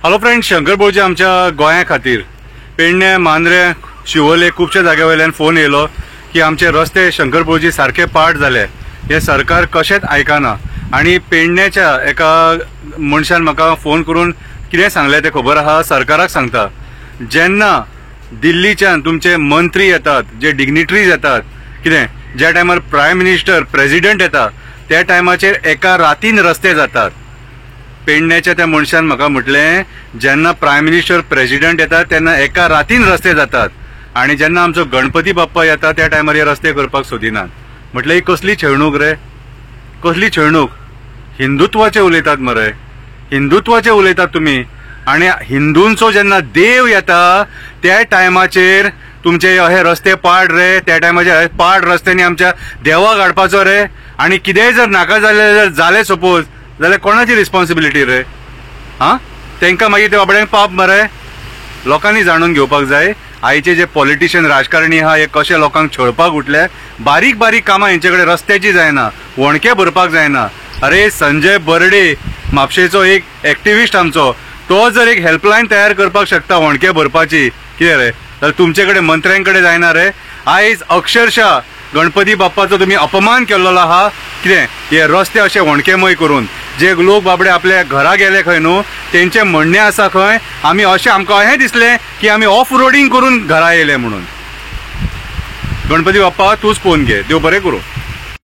Hello friends, Shankar भोवजी आमच्या गोंया खातीर पेडणे, मांद्रे, शिवोले खूबशा जाग्या वयल्यान फोन येयलो की आमचे रस्ते शंकर भोवजी सारखे पाड झाले. हे सरकार कशेंच आयकना. आणि पेडण्याच्या एका मनशान म्हाका फोन करून कितें सांगलें तें खबर आहा. सरकाराक सांगता, जेन्ना दिल्लीच्यान तुमचे मंत्री येतात, जे डिग्निटरीज येतात, कितें ज्या टायमार प्रायम मिनिस्टर, प्रेसिडेंट येता, त्या टायमाचेर एका रातीन रस्ते जातात. पेडण्याच्या त्या मनशान म्हाका म्हटलें, जेन्ना प्रायम मिनिस्टर, प्रेसिडेंट येतात तेन्ना एका रातीन रस्ते जातात, आणि जेन्ना आमचो गणपती बाप्पा येता त्या टायमार हे रस्ते करपाक सोदिनात. म्हटलें ही कसली छळणूक रे, कसली छळणूक. हिंदुत्वाचे उलयतात मरे, हिंदुत्वाचे उलयतात तुमी. आणि हिंदूंचो जेन्ना देव येता त्या टायमाचेर तुमचे हे रस्ते पाड रे. त्या टायमाचेर पाड रस्त्यांनी आमच्या देवाक हाडपाचो रे. आणि कितेंय जर नाका जालें सपोज, जाल्यार कोणाची रिस्पॉन्सिबिलिटी रे? तांकां मागीर ते बाबड्यांक पाप मरे. लोकांनी जाणून घेवपाक जाय आयचे जे पॉलिटिशियन, राजकारणी आहा, हे कशे लोकांक छळपाक उठले. बारीक बारीक कामां हेंचे कडेन रस्त्याची जायना, वणके भरपाक जायना. अरे संजय बर्डे म्हापशेचो एक एक्टिविस्ट आमचो, तो जर एक हेल्पलायन तयार करपाक शकता वणके भरपाची, कितें रे, तर तुमचे कडेन मंत्र्यांकडे जायना रे? आयज अक्षरशः गणपती बाप्पाचो तुम्ही अपमान केल्लो आहा. कितें हे रस्ते अशे वणकेमय करून जे लोक बाबडे आपल्या घरा गेले खंय न्हू, तेंचे म्हणणें आसा खंय आमी अशें, आमकां अशें दिसलें की आमी ऑफ रोडिंग करून घरा येयले म्हणून. गणपती बाप्पा तूंच पोवन घे, देव बरें करूं.